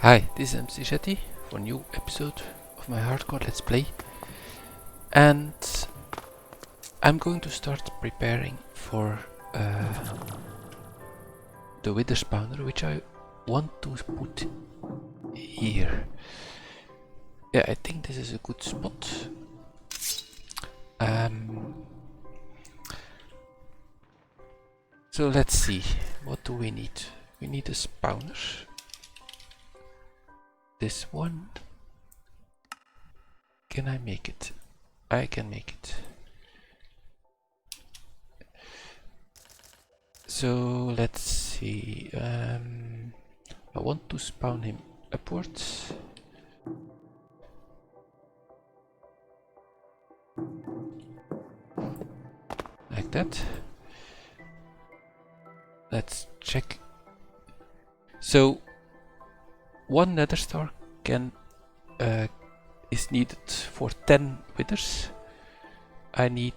Hi, this is McJty for a new episode of my hardcore let's play, and I'm going to start preparing for the wither spawner, which I want to put here. Yeah, I think this is a good spot. So let's see, what do we need? We need a spawner. This one. Can I make it? I can make it. So let's see. I want to spawn him upwards. Like that. Let's check. So one nether star can is needed for 10 withers. I need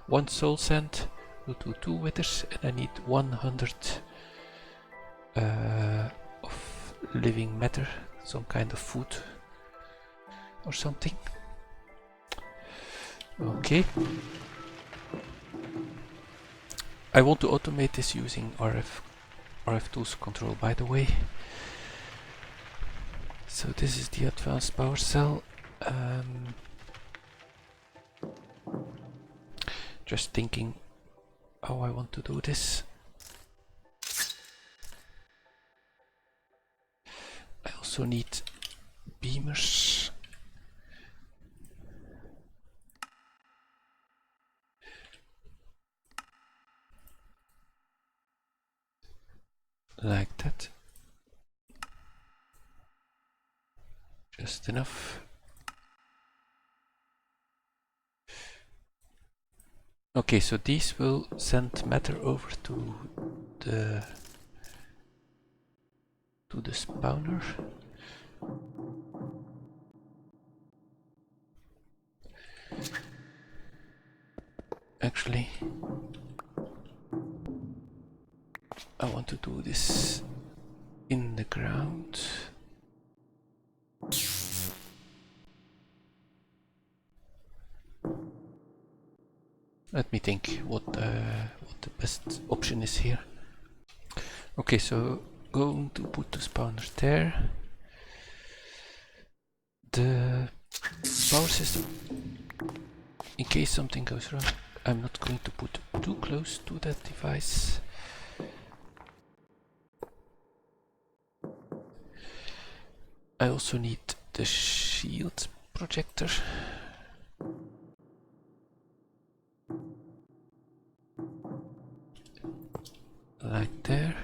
1 soul sand to do 2 withers, and I need 100 of living matter, some kind of food or something. Okay. I want to automate this using RFTools control, by the way. So this is the advanced power cell. Just thinking how I want to do this. I also need beamers. Like that. Just enough. Okay, so these will send matter over to the spawner. Actually, I want to do this in the ground. Let me think what the best option is here. Okay, so going to put the spawner there. The power system, in case something goes wrong, I'm not going to put too close to that device. I also need the shield projector. Like there.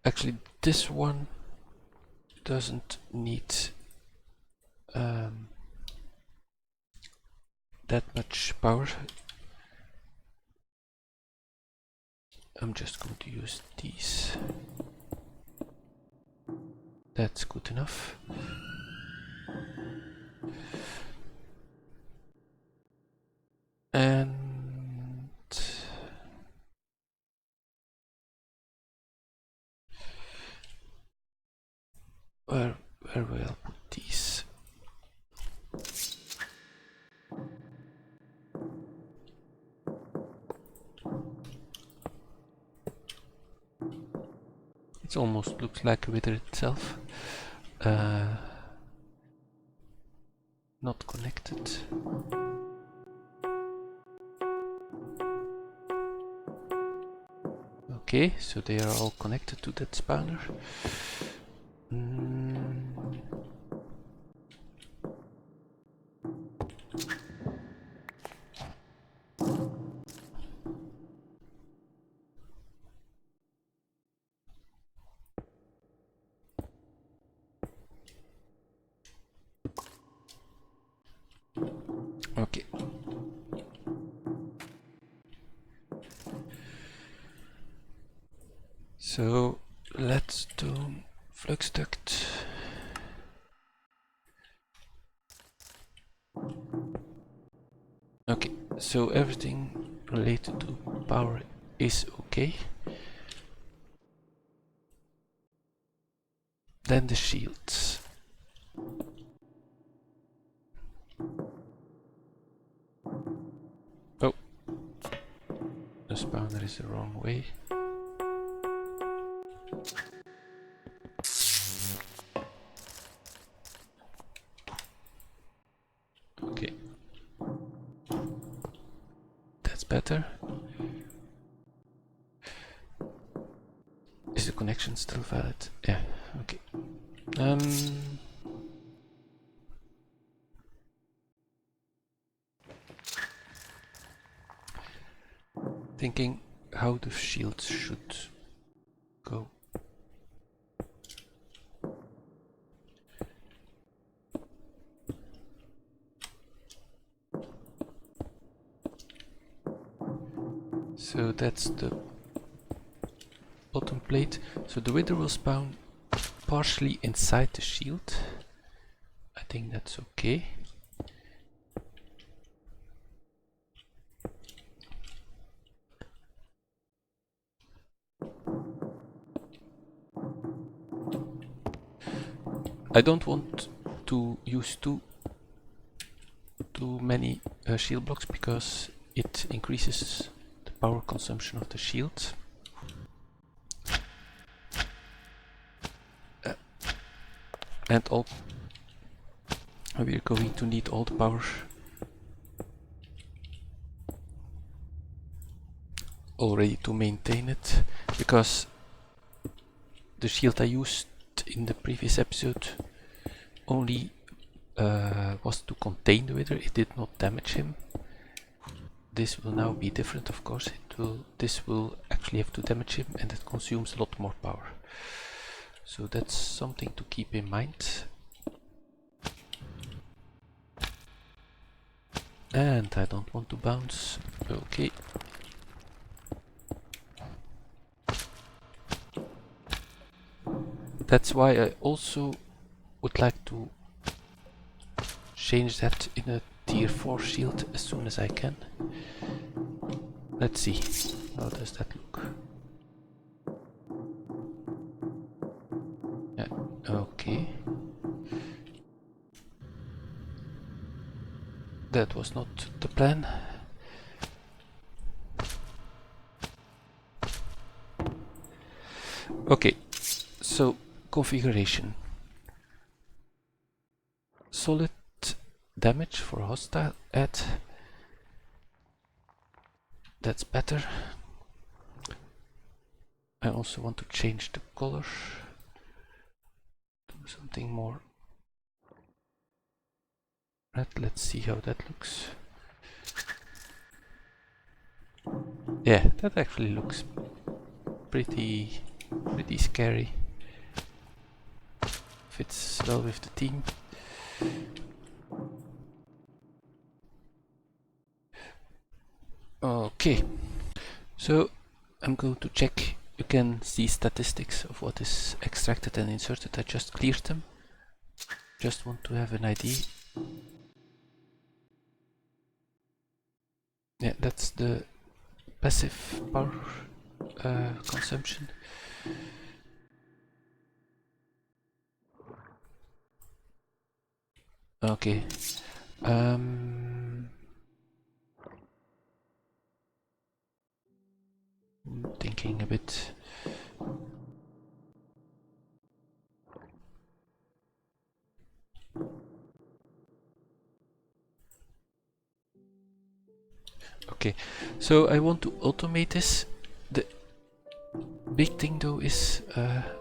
Actually, this one doesn't need that much power. I'm just going to use these. That's good enough. And where will I put these? It almost looks like a wither itself. Not connected. Okay, so they are all connected to that spawner. Okay. So let's do flux duct. Okay, so everything related to power is okay. Then the shields. Oh, the spawner is the wrong way. Okay, that's better. Is the connection still valid? Yeah, okay. Thinking how the shields should go. So that's the bottom plate. So the wither will spawn partially inside the shield. I think that's okay. I don't want to use too many shield blocks because it increases the power consumption of the shield. And we're going to need all the power already to maintain it, because the shield I used in the previous episode only was to contain the wither, it did not damage him. This will now be different, of course. This will actually have to damage him, and it consumes a lot more power. So that's something to keep in mind. And I don't want to bounce. Okay. That's why I also would like to change that in a tier 4 shield as soon as I can. Let's see, how does that look? Yeah, okay. That was not the plan. Okay, so configuration. Solid damage for hostile add. That's better. I also want to change the color. Do something more red. Let's see how that looks. Yeah, that actually looks pretty scary. Fits well with the theme. Okay, so I'm going to check. You can see statistics of what is extracted and inserted. I just cleared them. Just want to have an idea. Yeah, that's the passive power consumption. Okay. Thinking a bit. Okay, so I want to automate this. The big thing though is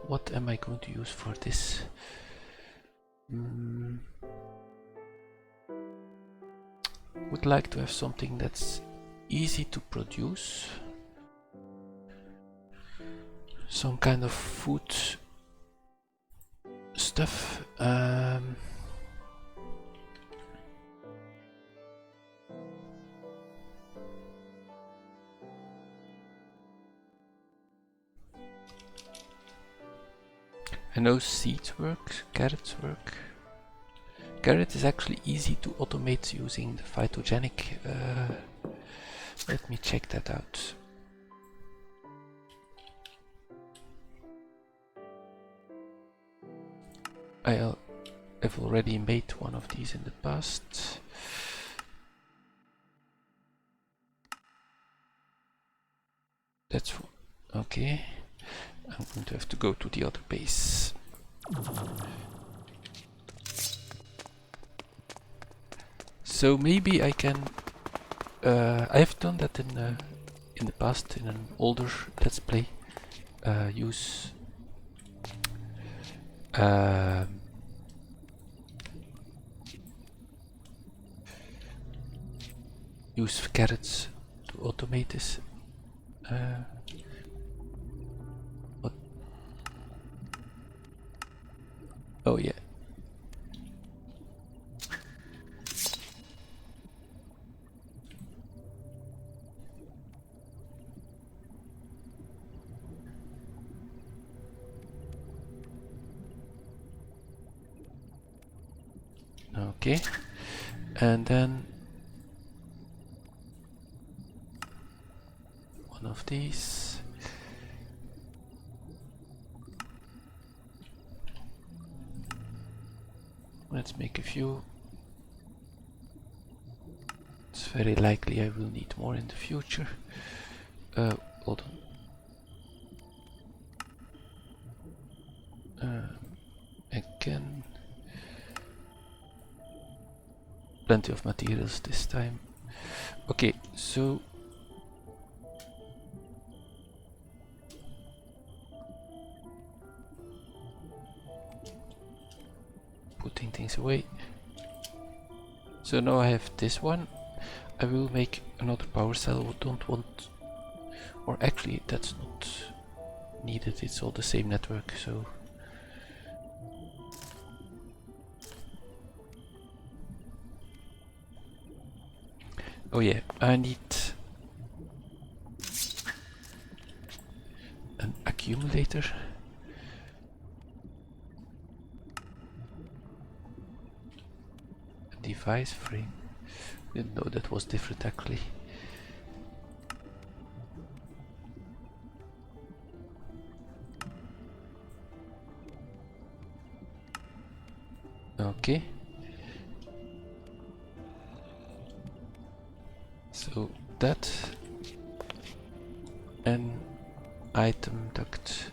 what am I going to use for this? Would like to have something that's easy to produce. Some kind of food stuff. I know seeds work, carrots work. Carrot is actually easy to automate using the phytogenic. Let me check that out. I've already made one of these in the past. That's okay. I'm going to have to go to the other base. So maybe I can. I've done that in the past in an older Let's Play. Use carrots to automate this. What? Oh yeah. Okay, and then one of these. Let's make a few. It's very likely I will need more in the future. Hold on. Again. Plenty of materials this time. Okay, so putting things away. So now I have this one. I will make another power cell. I don't want, or actually that's not needed. It's all the same network. So oh yeah, I need an accumulator. A device frame. Didn't know that was different actually. Okay. So that and item duct.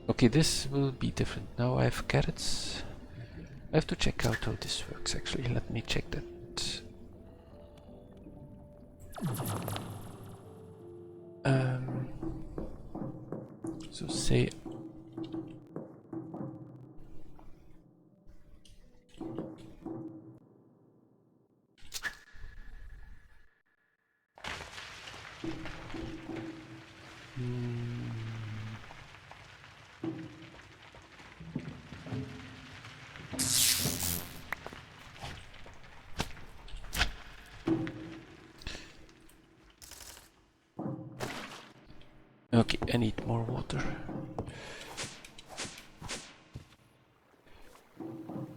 Okay, this will be different. Now I have carrots. I have to check out how this works actually. Let me check that. So say okay, I need more water.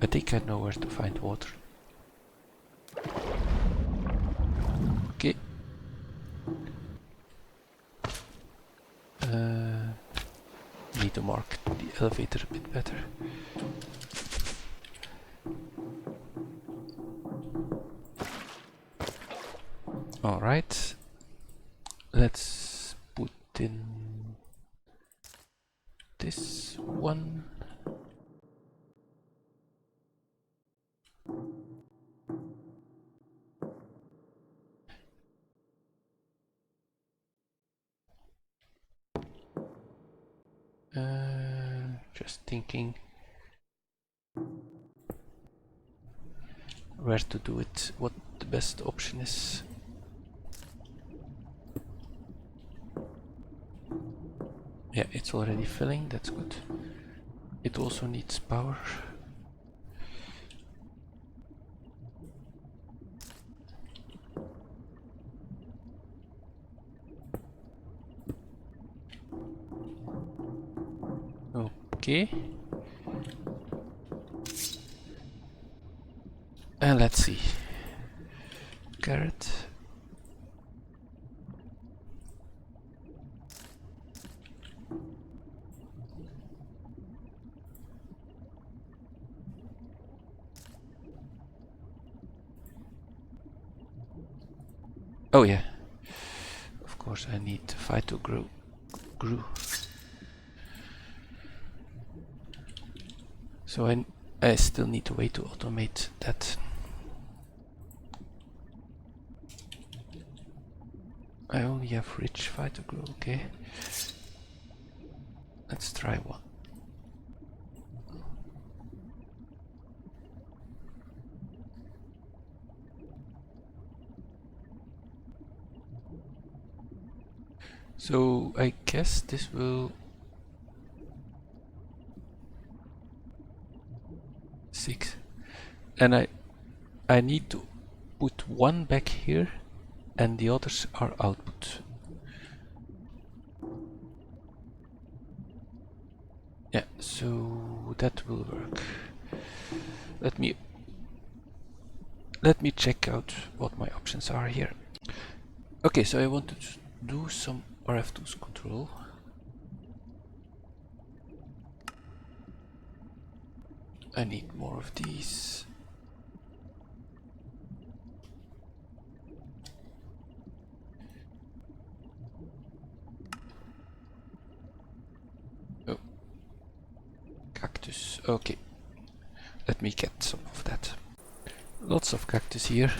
I think I know where to find water. Okay. Need to mark the elevator a bit better. Alright. Let's put in this one. Just thinking where to do it, what the best option is. Yeah, it's already filling, that's good. It also needs power. Okay. And let's see. Carrot. Oh yeah. Of course I need to fight to grow. So I still need a way to automate that. I only have rich fighter grow, okay. Let's try one. So I guess this will 6. And I need to put one back here and the others are output. Yeah, so that will work. Let me check out what my options are here. Okay, so I want to do some RFTools control. I need more of these. Oh, cactus. Okay, let me get some of that. Lots of cactus here.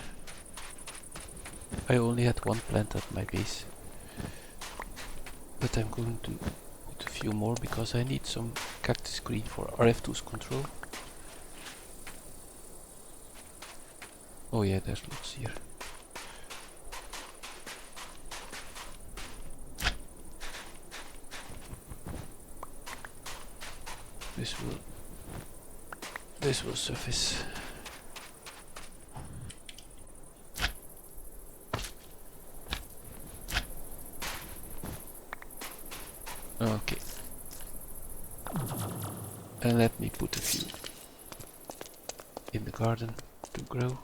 I only had one plant at my base, but I'm going to put a few more because I need some cactus green for RFTools control. Oh yeah, there's lots here. This will suffice. Okay. And let me put a few in the garden to grow.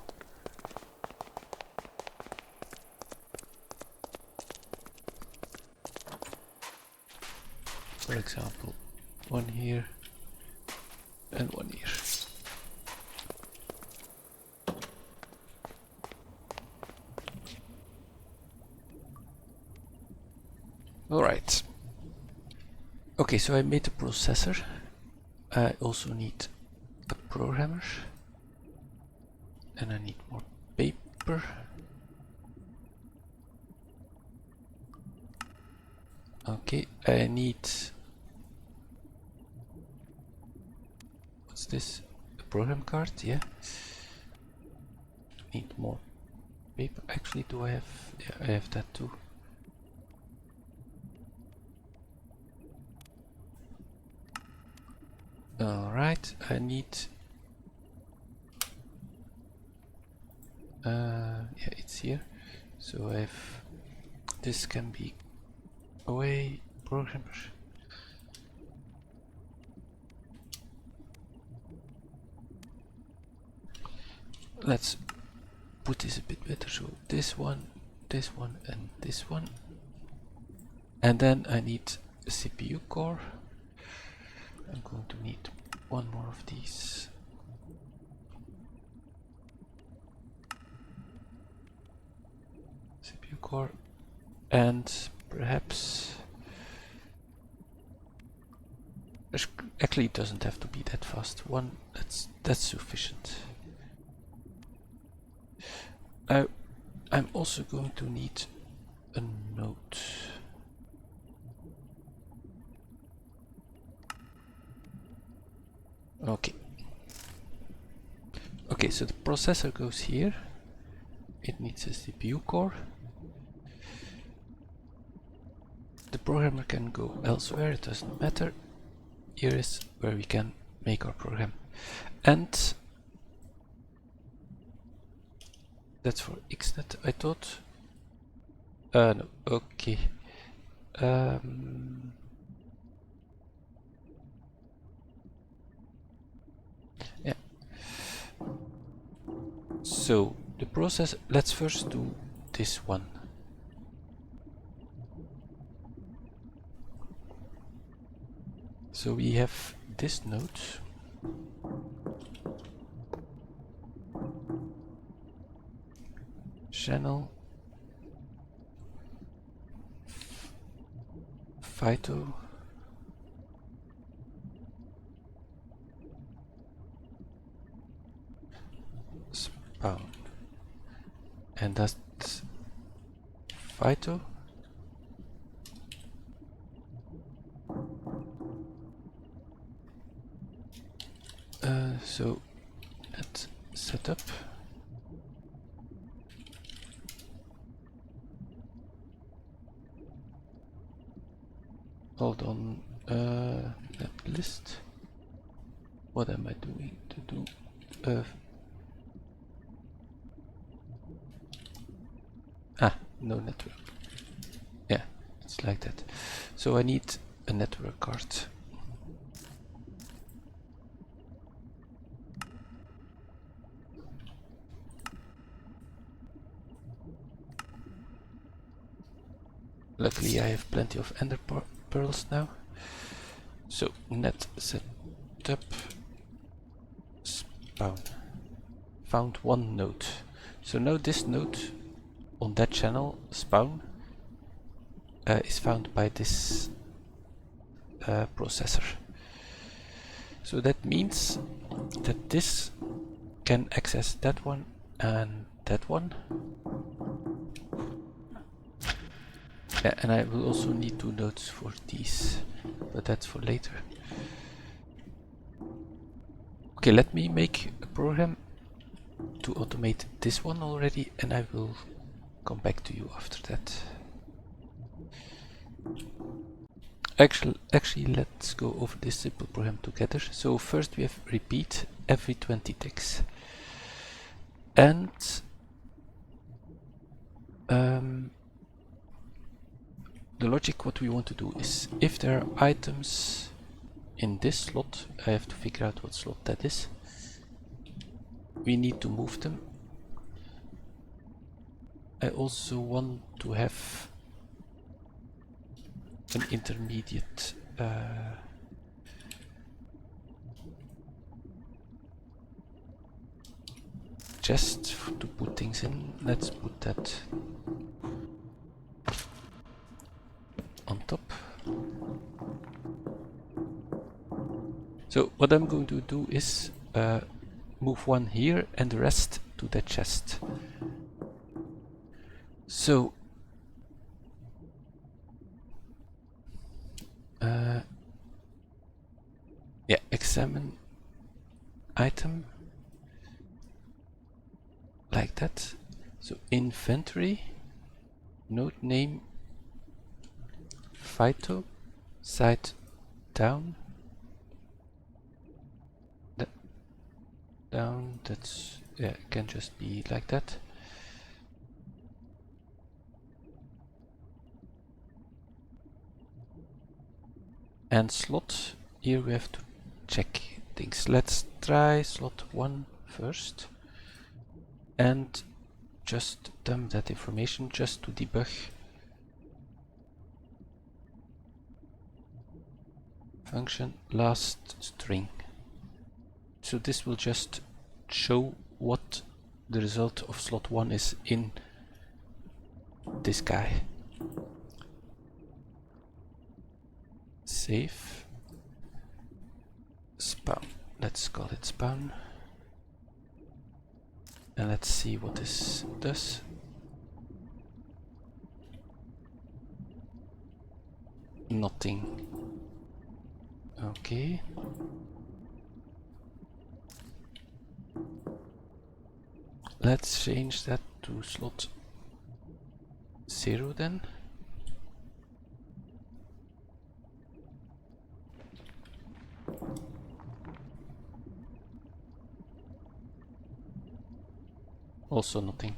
For example, one here and one here. Alright. Okay, so I made a processor. I also need a programmer. And I need more paper. Okay, I need... What's this? A program card? Yeah. Need more paper. Actually, do I have... Yeah, I have that too. Alright, I need... yeah, it's here. So I have... This can be away, programmer. Let's put this a bit better. So this one, and this one. And then I need a CPU core. I'm going to need one more of these. CPU core. And perhaps... Actually, it doesn't have to be that fast. One, that's sufficient. I'm also going to need a node. Okay. Okay, so the processor goes here. It needs a CPU core. The programmer can go elsewhere, it doesn't matter. Here is where we can make our program. And that's for XNet, I thought. No, okay. So the process, let's first do this one. So we have this node. Channel Phyto spawn, and that's Phyto so let's set up. Hold on, net list. What am I doing to do? No network. Yeah, it's like that. So I need a network card. Luckily I have plenty of ender pearls now. So net setup spawn. Found one node. So now this node on that channel spawn is found by this processor. So that means that this can access that one and that one. Yeah, and I will also need 2 nodes for these, but that's for later. Okay, let me make a program to automate this one already, and I will come back to you after that. Actually, let's go over this simple program together. So first we have repeat every 20 ticks, and the logic what we want to do is if there are items in this slot, I have to figure out what slot that is. We need to move them. I also want to have an intermediate chest to put things in. Let's put that on top. So what I'm going to do is move one here and the rest to that chest. So yeah, examine item like that. So inventory, node name, Phyto, side down, down. That's, yeah, it can just be like that. And slot, here we have to check things. Let's try slot 1 first and just dump that information just to debug. Function last string. So this will just show what the result of slot 1 is in this guy. Save. Spawn. Let's call it spawn. And let's see what this does. Nothing. Okay. Let's change that to slot 0 then. Also nothing.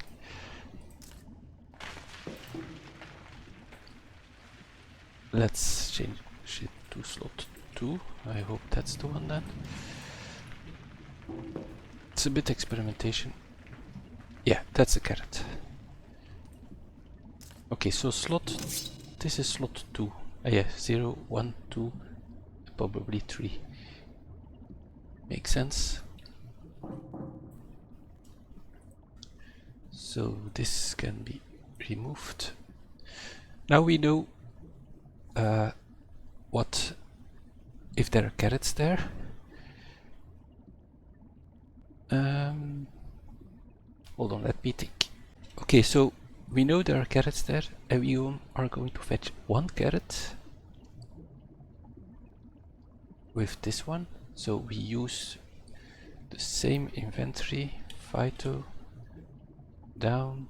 Let's change it to slot 2. I hope that's the one then. It's a bit experimentation. Yeah, that's a carrot. Okay, so slot, this is slot 2. Yeah, 0, 1, 2, probably 3. Makes sense. So this can be removed. Now we know what if there are carrots there. Hold on, let me think. Okay, so we know there are carrots there, and we are going to fetch one carrot with this one. So we use the same inventory, phyto, down,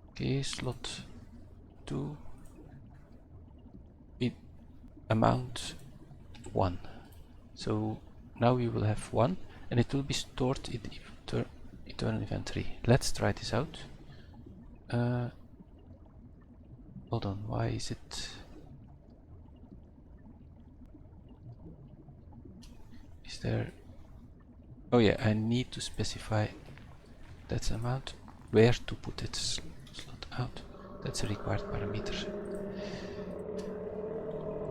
okay, slot 2, amount 1. So now we will have 1, and it will be stored in the internal inventory. Let's try this out. Hold on, why is it? Is there? Oh yeah, I need to specify that amount. Where to put it? Slot out. That's a required parameter.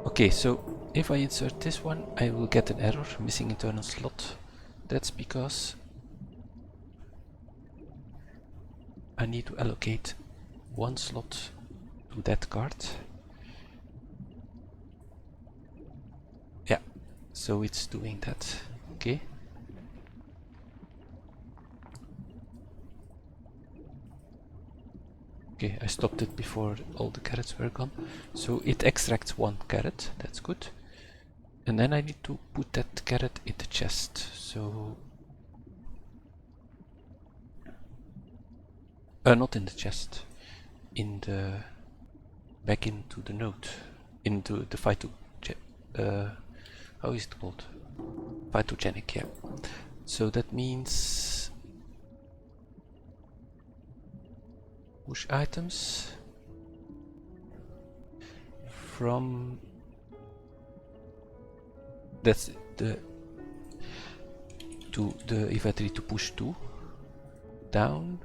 Okay, so if I insert this one, I will get an error, missing internal slot. That's because I need to allocate one slot to that card. Yeah, so it's doing that. Okay. Okay, I stopped it before all the carrots were gone. So it extracts one carrot, that's good. And then I need to put that carrot in the chest. So not in the chest, in the back into the node, into the phyto. How is it called? Phytogenic, yeah. So that means push items from. That's the to the inventory to push to down.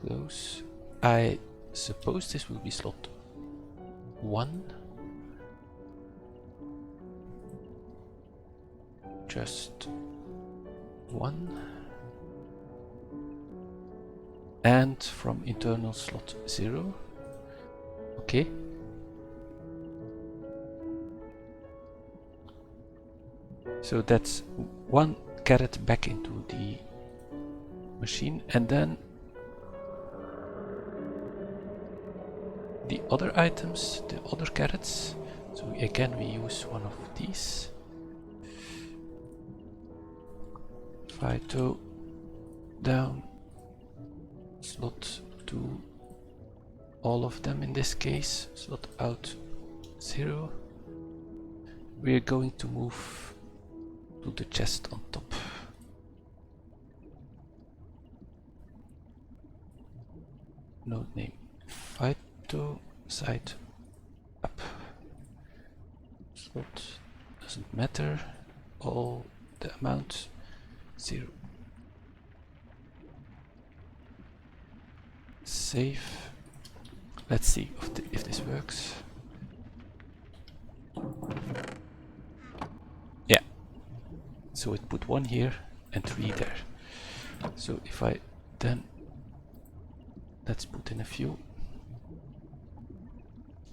Close. I suppose this will be slot 1. Just 1. And from internal slot 0. Okay. So that's one carrot back into the machine, and then the other items, the other carrots. So again we use one of these. Phyto down, slot 2, all of them in this case, slot out 0. We're going to move to the chest on top. Node name phyto side up. Slot doesn't matter, all the amount 0. Save. Let's see if this works. Yeah. So it put 1 here and 3 there. So if I then let's put in a few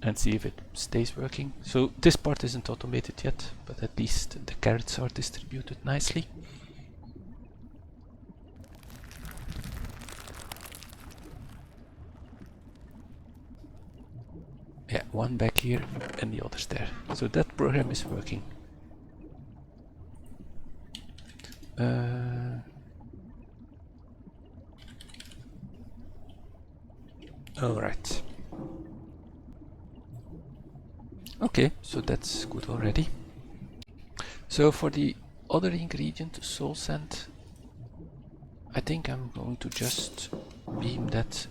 and see if it stays working. So this part isn't automated yet, but at least the carrots are distributed nicely. Yeah, one back here and the others there. So that program is working. Alright. Okay, so that's good already. So for the other ingredient, soul sand, I think I'm going to just beam that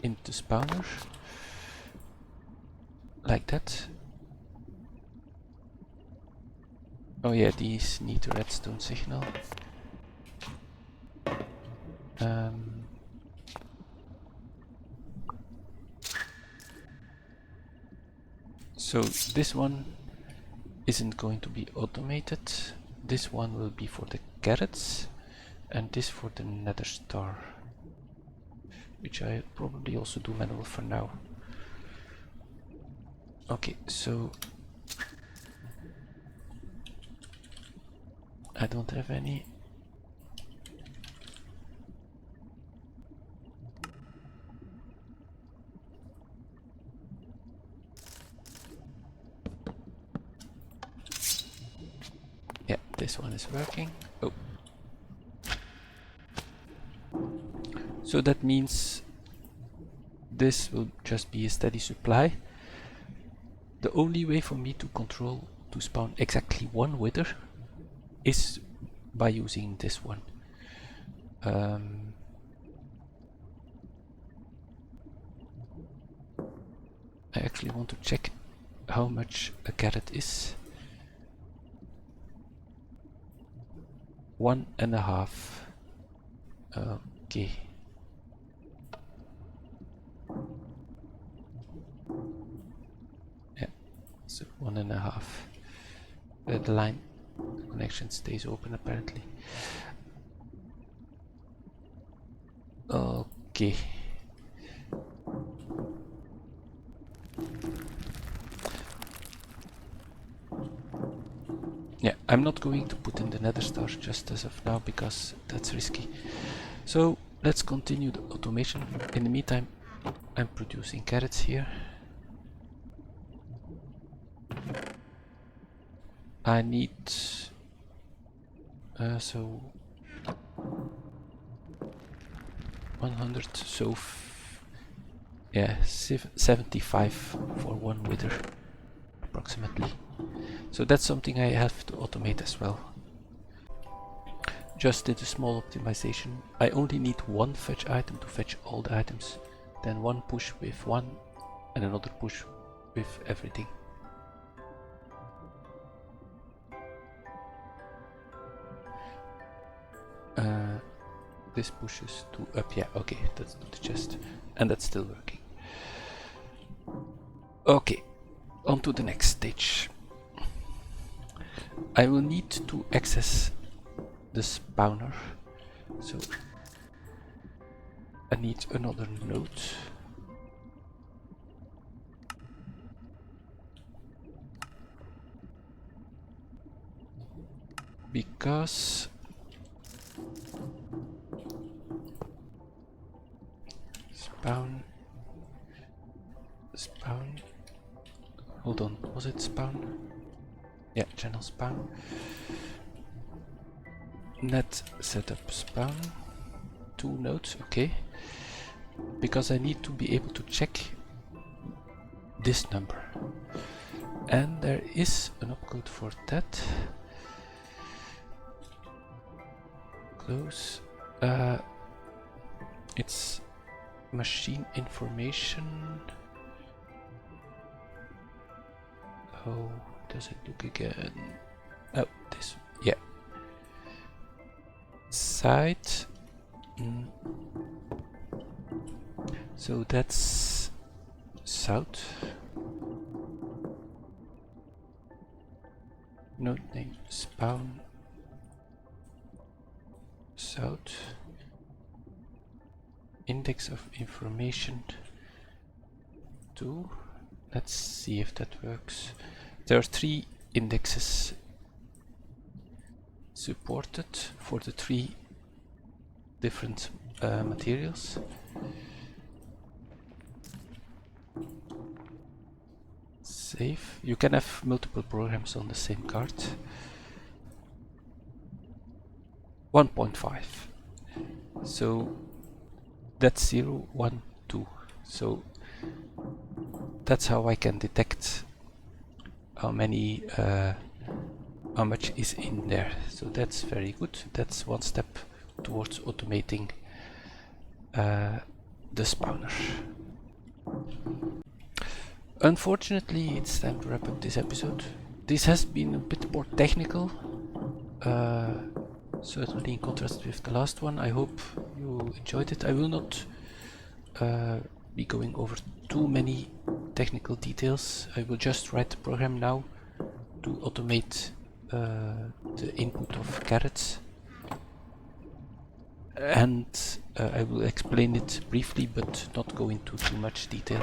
into spawner. Like that. Oh yeah, these need a redstone signal. So this one isn't going to be automated. This one will be for the carrots, and this for the nether star, which I probably also do manual for now. Okay, so I don't have any. Yeah, this one is working. Oh. So that means this will just be a steady supply. The only way for me to control to spawn exactly one wither is by using this one. I actually want to check how much a carrot is. 1.5. Okay. Yeah, so 1.5. The line connection stays open apparently. Okay. Yeah, I'm not going to put in the nether stars just as of now because that's risky. So let's continue the automation. In the meantime, I'm producing carrots here. I need so 100, so yeah, 75 for one wither approximately. So that's something I have to automate as well. Just did a small optimization. I only need one fetch item to fetch all the items, then one push with one and another push with everything. This pushes to up, yeah, okay, that's not the chest, and that's still working. Okay, on to the next stage. I will need to access the spawner, so I need another node. Because spawn, hold on, was it spawn? Yeah, channel spawn. Net setup spawn, 2 nodes, okay. Because I need to be able to check this number. And there is an opcode for that. Close. It's machine information. How does it look again? Oh, this, yeah. Site. So that's south. Node name spawn south. Index of information 2. Let's see if that works. There are 3 indexes supported for the 3 different materials. Save. You can have multiple programs on the same card. 1.5. So that's 0, 1, 2. So that's how I can detect how many, how much is in there. So that's very good. That's one step towards automating the spawner. Unfortunately, it's time to wrap up this episode. This has been a bit more technical, certainly in contrast with the last one. I hope you enjoyed it. I will not be going over too many technical details. I will just write the program now to automate the input of carrots, and I will explain it briefly but not go into too much detail.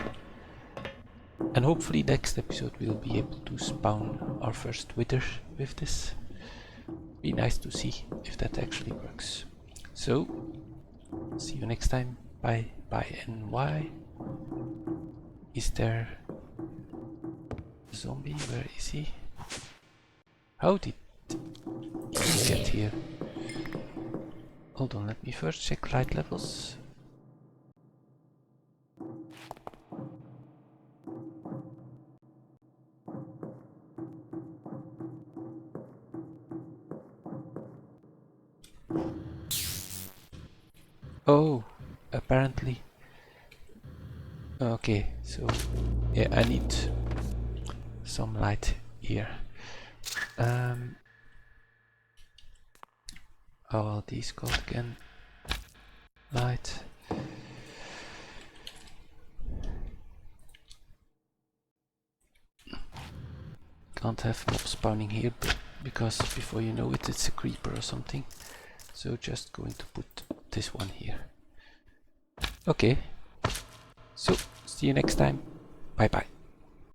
And hopefully next episode we'll be able to spawn our first wither with this. Be nice to see if that actually works. So, see you next time. Bye. Bye. And why is there a zombie? Where is he? How did he get here? Hold on, let me first check light levels. Oh, apparently. Okay, so yeah, I need some light here. How are these called again? Light. Can't have mob spawning here because before you know it, it's a creeper or something. So just going to put this one here. Okay. So see you next time. Bye bye.